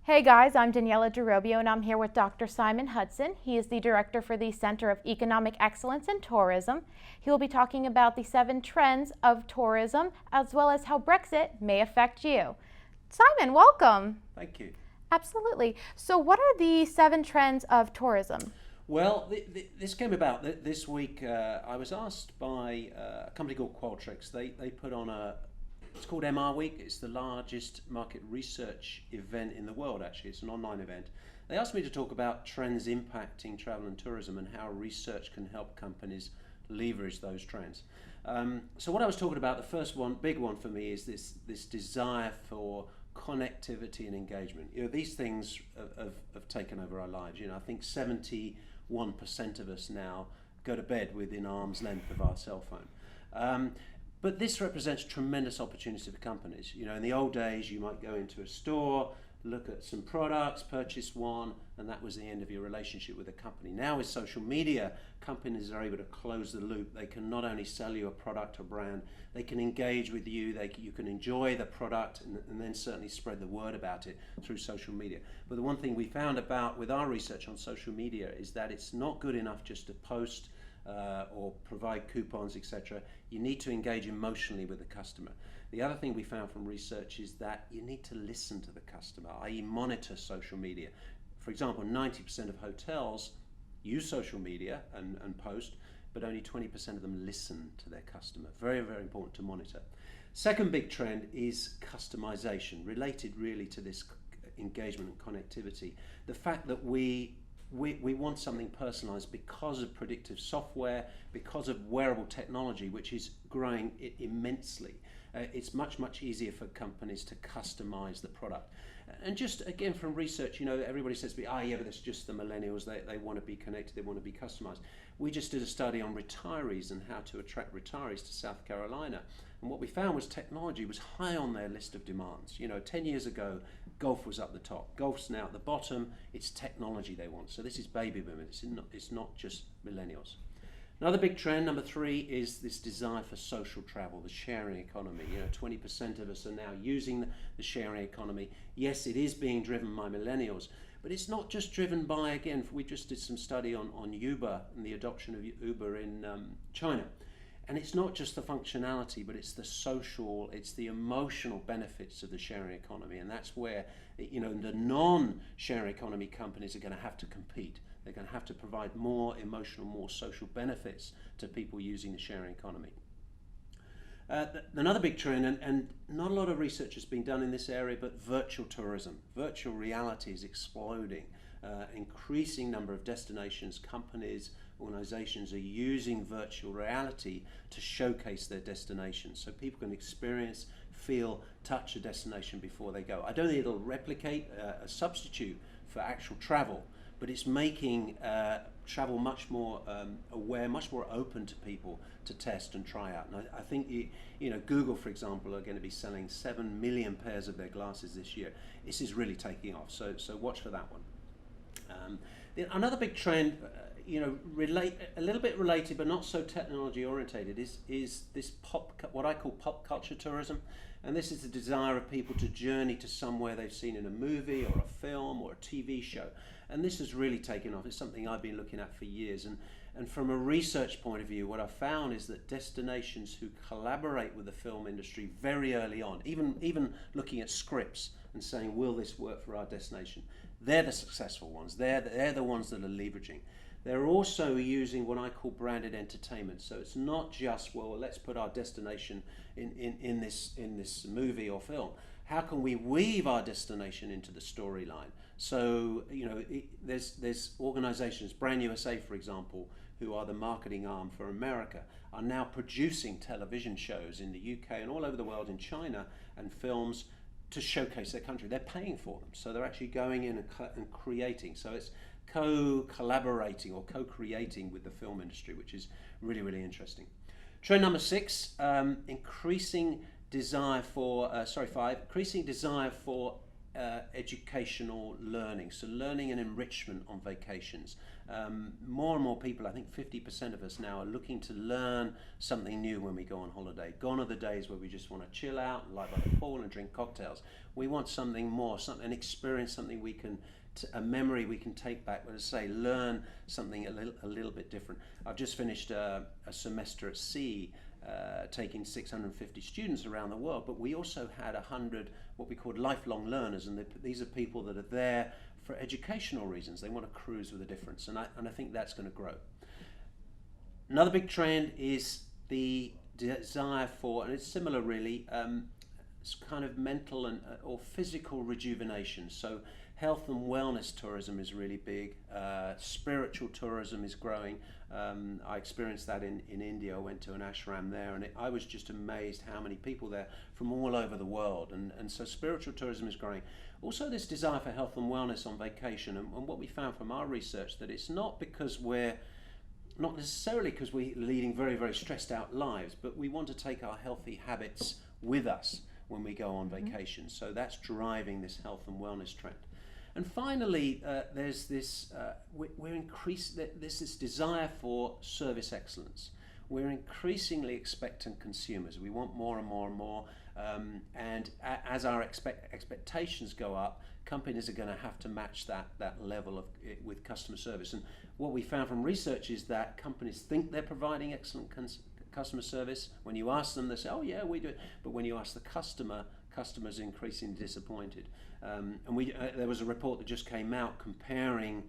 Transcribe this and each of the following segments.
Hey guys, I'm Daniella DeRobbio and I'm here with Dr. Simon Hudson. He is the director for the Center of Economic Excellence and Tourism. He will be talking about the 7 trends of tourism as well as how Brexit may affect you. Simon, welcome. Thank you. Absolutely. So what are the 7 trends of tourism? Well, this came about this week. I was asked by a company called Qualtrics. They put on it's called MR Week. It's the largest market research event in the world, actually. It's an online event. They asked me to talk about trends impacting travel and tourism and how research can help companies leverage those trends. So what I was talking about, the first one, big one for me, is this desire for connectivity and engagement. These things have taken over our lives. I think 71% of us now go to bed within arm's length of our cell phone. But this represents tremendous opportunity for companies. In the old days, you might go into a store, look at some products, purchase one, and that was the end of your relationship with the company. Now with social media, companies are able to close the loop. They can not only sell you a product or brand, they can engage with you, you can enjoy the product and then certainly spread the word about it through social media. But the one thing we found with our research on social media is that it's not good enough just to post or provide coupons, etc. You need to engage emotionally with the customer. The other thing we found from research is that you need to listen to the customer, i.e. monitor social media. For example, 90% of hotels use social media and post, but only 20% of them listen to their customer. Very, very important to monitor. Second big trend is customization, related really to this engagement and connectivity. The fact that we want something personalized because of predictive software, because of wearable technology, which is growing immensely. It's much, much easier for companies to customize the product. And just again from research, everybody says to me, yeah, but it's just the millennials, they want to be connected, they want to be customized. We just did a study on retirees and how to attract retirees to South Carolina. And what we found was technology was high on their list of demands. 10 years ago, golf was up the top. Golf's now at the bottom. It's technology they want. So this is baby boomers. It's not just millennials. Another big trend, number 3, is this desire for social travel, the sharing economy. 20% of us are now using the sharing economy. Yes, it is being driven by millennials, but it's not just driven by, again, we just did some study on Uber and the adoption of Uber in China. And it's not just the functionality, but it's the social, it's the emotional benefits of the sharing economy. And that's where, the non-sharing economy companies are going to have to compete. They're going to have to provide more emotional, more social benefits to people using the sharing economy. Another big trend, and not a lot of research has been done in this area, but virtual tourism. Virtual reality is exploding. Increasing number of destinations, companies, organizations are using virtual reality to showcase their destinations so people can experience, feel, touch a destination before they go. I don't think it'll replicate a substitute for actual travel, but it's making travel much more aware, much more open to people to test and try out. And I think Google, for example, are going to be selling 7 million pairs of their glasses this year. This is really taking off, so watch for that one. Another big trend, a little bit related but not so technology orientated, is this what I call pop culture tourism, and this is the desire of people to journey to somewhere they've seen in a movie or a film or a TV show, and this has really taken off. It's something I've been looking at for years, and from a research point of view, what I've found is that destinations who collaborate with the film industry very early on, even looking at scripts and saying, will this work for our destination? They're the successful ones. They're the ones that are leveraging. They're also using what I call branded entertainment. So it's not just, well, let's put our destination in this movie or film. How can we weave our destination into the storyline? So there's organizations, Brand USA, for example, who are the marketing arm for America, are now producing television shows in the UK and all over the world, in China, and films to showcase their country. They're paying for them, so they're actually going in and creating. So it's co-collaborating or co-creating with the film industry, which is really, really interesting. Trend number 6, increasing desire for increasing desire for educational learning, so learning and enrichment on vacations. More and more people, I think 50% of us now, are looking to learn something new when we go on holiday. Gone are the days where we just want to chill out and lie by the pool and drink cocktails. We want something more, an experience, something we can, a memory we can take back, but as I say, learn something a little bit different. I've just finished a semester at sea, taking 650 students around the world, but we also had 100 what we called lifelong learners, and these are people that are there for educational reasons. They want to cruise with a difference, and I think that's going to grow. Another big trend is the desire for, and it's similar really, it's kind of mental and or physical rejuvenation. So health and wellness tourism is really big. Spiritual tourism is growing. I experienced that in India. I went to an ashram there, and I was just amazed how many people there from all over the world. And so spiritual tourism is growing. Also, this desire for health and wellness on vacation. And what we found from our research, that it's not because not necessarily because we're leading very, very stressed out lives, but we want to take our healthy habits with us when we go on vacation. So that's driving this health and wellness trend. And finally, there's this there's this desire for service excellence. We're increasingly expectant consumers. We want more and more and more. And as our expectations go up, companies are going to have to match that level with customer service. And what we found from research is that companies think they're providing excellent customer service. When you ask them, they say, "Oh yeah, we do it." But when you ask the customers are increasingly disappointed. And there was a report that just came out comparing.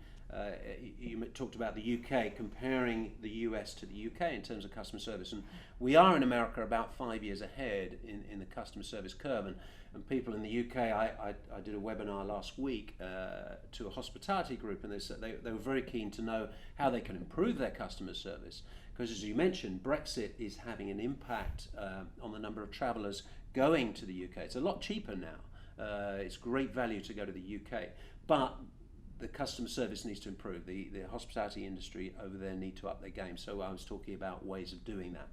You talked about the UK, comparing the US to the UK in terms of customer service, and we are in America about 5 years ahead in the customer service curve. And people in the UK, I did a webinar last week to a hospitality group, and they said they were very keen to know how they can improve their customer service, because as you mentioned, Brexit is having an impact on the number of travellers going to the UK. It's a lot cheaper now. It's great value to go to the UK, but the customer service needs to improve. The hospitality industry over there need to up their game. So I was talking about ways of doing that.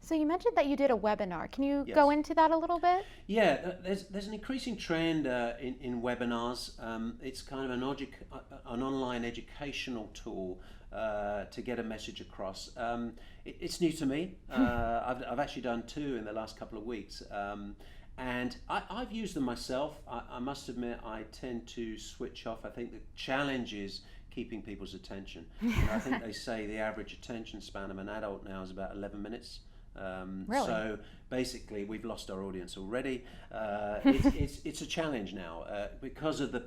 So you mentioned that you did a webinar. Can you Yes. go into that a little bit? Yeah, there's an increasing trend in webinars. It's kind of an online educational tool to get a message across. It's new to me. I've actually done 2 in the last couple of weeks. And I've used them myself. I must admit, I tend to switch off. I think the challenge is keeping people's attention. I think they say the average attention span of an adult now is about 11 minutes. Really? So basically, we've lost our audience already. It's a challenge now because of the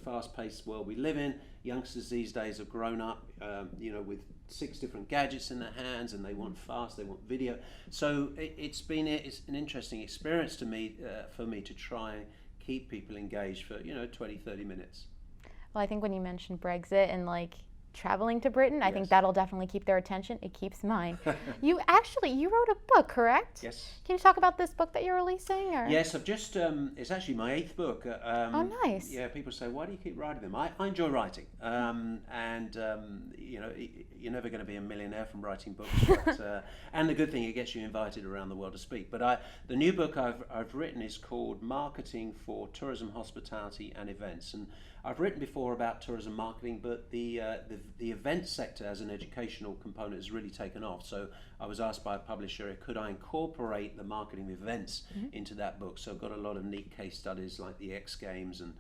fast-paced world we live in. Youngsters these days have grown up, with 6 different gadgets in their hands, and they want fast, they want video. So it's an interesting experience to me, for me to try and keep people engaged for 20, 30 minutes. Well, I think when you mentioned Brexit and traveling to Britain, I think Yes. that'll definitely keep their attention. It keeps mine. You wrote a book, correct? Yes. Can you talk about this book that you're releasing? Or? Yes, I've just, it's actually my 8th book. Oh, nice. Yeah, people say, why do you keep writing them? I enjoy writing. You're never going to be a millionaire from writing books. But, and the good thing, it gets you invited around the world to speak. But the new book I've written is called Marketing for Tourism, Hospitality and Events. And I've written before about tourism marketing, but the event sector as an educational component has really taken off. So I was asked by a publisher, could I incorporate the marketing of events into that book? So I've got a lot of neat case studies like the X Games and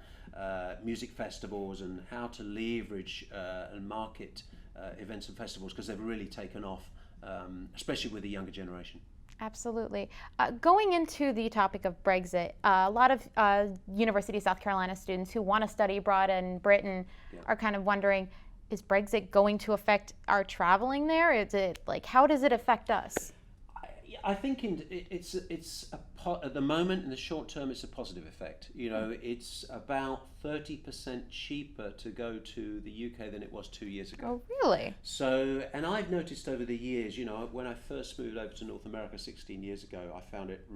music festivals, and how to leverage and market events and festivals, because they've really taken off, especially with the younger generation. Absolutely. Going into the topic of Brexit, a lot of University of South Carolina students who want to study abroad in Britain are kind of wondering, is Brexit going to affect our traveling there? Is it how does it affect us? I think at the moment, in the short term, it's a positive effect. It's about 30% cheaper to go to the UK than it was 2 years ago. Oh, really? So, and I've noticed over the years, when I first moved over to North America 16 years ago, I found it,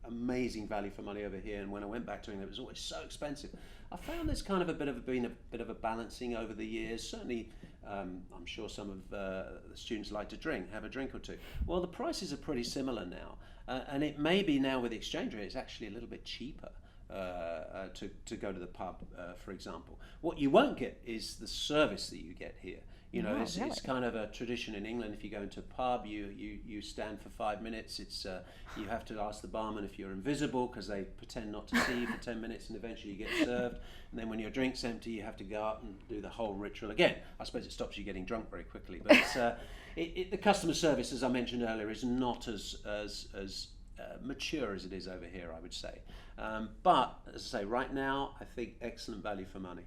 amazing value for money over here. And when I went back to England, it was always so expensive. I found there's kind of been a bit of a balancing over the years. Certainly, I'm sure some of the students like to have a drink or two. Well, the prices are pretty similar now, and it may be now with the exchange rate, it's actually a little bit cheaper. to go to the pub, for example. What you won't get is the service that you get here. You know, it's kind of a tradition in England. If you go into a pub, you stand for 5 minutes. It's you have to ask the barman if you're invisible because they pretend not to see you for 10 minutes, and eventually you get served. And then when your drink's empty, you have to go out and do the whole ritual again. I suppose it stops you getting drunk very quickly, but it's, the customer service, as I mentioned earlier, is not as mature as it is over here, I would say. But as I say, right now, I think excellent value for money.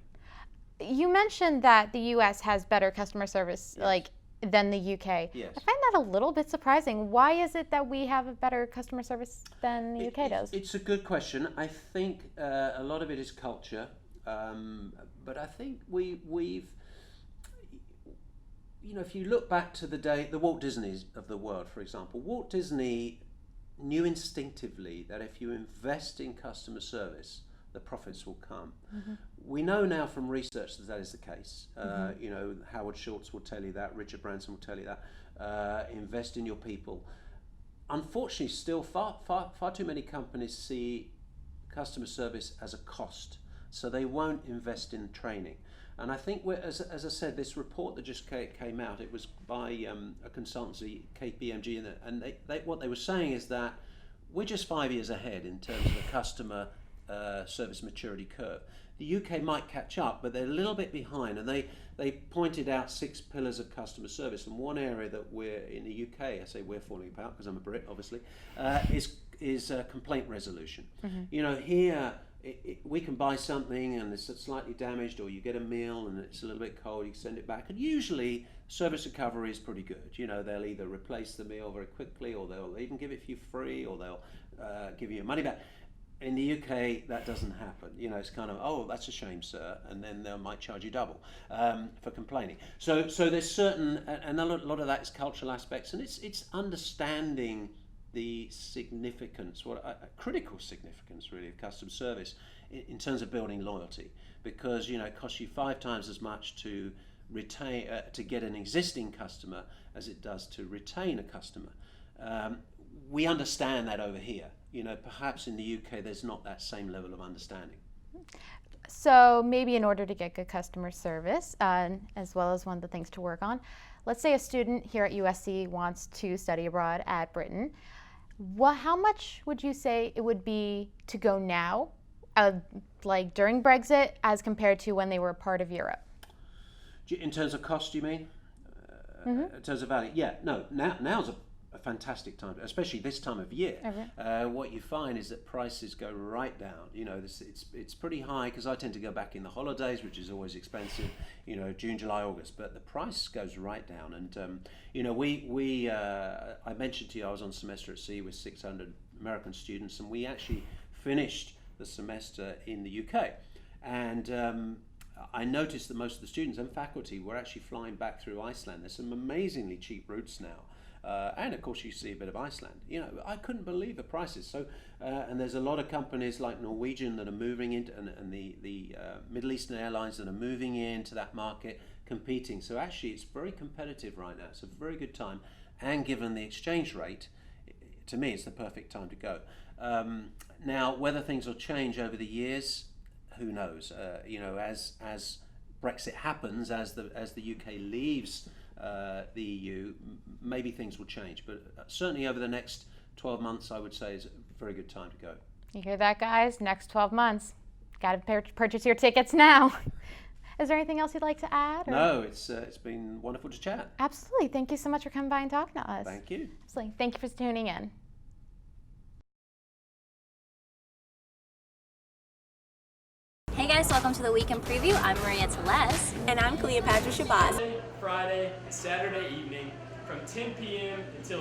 You mentioned that the U.S. has better customer service, like, than the U.K. Yes. I find that a little bit surprising. Why is it that we have a better customer service than the UK does? It's a good question. I think a lot of it is culture, but I think we've, you know, if you look back to the Walt Disneys of the world, for example, Walt Disney knew instinctively that if you invest in customer service, the profits will come. Mm-hmm. We know now from research that is the case. Mm-hmm. You know, Howard Schultz will tell you that, Richard Branson will tell you that. Invest in your people. Unfortunately, still far too many companies see customer service as a cost, so they won't invest in training. And I think, as I said, this report that just came out, it was by a consultancy, KPMG, and they what they were saying is that we're just 5 years ahead in terms of the customer service maturity curve. The UK might catch up, but they're a little bit behind, and they pointed out 6 pillars of customer service, and one area that we're in the UK, I say we're falling apart because I'm a Brit, obviously, is complaint resolution. Mm-hmm. You know, here we can buy something and it's slightly damaged, or you get a meal and it's a little bit cold, you send it back, and usually service recovery is pretty good. You know, they'll either replace the meal very quickly, or they'll even give it for you free, or they'll give you your money back. In the UK, that doesn't happen. You know, it's kind of, oh, that's a shame, sir, and then they might charge you double for complaining. So there's certain, and a lot of that is cultural aspects, and it's understanding the significance, critical significance really, of customer service in terms of building loyalty, because you know it costs you 5 times as much to retain to get an existing customer as it does to retain a customer. We understand that over here. You know, perhaps in the UK there's not that same level of understanding. So maybe in order to get good customer service, as well as one of the things to work on, let's say a student here at USC wants to study abroad at Britain. How much would you say it would be to go now, like during Brexit, as compared to when they were a part of Europe? In terms of cost, you mean? Mm-hmm. In terms of value? Yeah, no, now's a fantastic time, especially this time of year. Okay. What you find is that prices go right down. You know, it's pretty high because I tend to go back in the holidays, which is always expensive. You know, June, July, August, but the price goes right down. And you know, I mentioned to you I was on semester at sea with 600 American students, and we actually finished the semester in the UK. And I noticed that most of the students and faculty were actually flying back through Iceland. There's some amazingly cheap routes now. And of course you see a bit of Iceland. You know, I couldn't believe the prices. So, and there's a lot of companies like Norwegian that are moving into, and the Middle Eastern airlines that are moving into that market, competing. So actually it's very competitive right now. It's a very good time. And given the exchange rate, to me it's the perfect time to go. Now, whether things will change over the years, who knows? You know, as Brexit happens, as the UK leaves the EU, maybe things will change, but certainly over the next 12 months I would say is a very good time to go. You hear that, guys? Next 12 months. Got to purchase your tickets now. Is there anything else you'd like to add? Or? No, it's been wonderful to chat. Absolutely. Thank you so much for coming by and talking to us. Thank you. Absolutely. Thank you for tuning in. Hey guys, welcome to the Weekend Preview. I'm Maria Teles. And I'm Cleopatra Shabazz. Friday, and Saturday evening from 10 p.m. until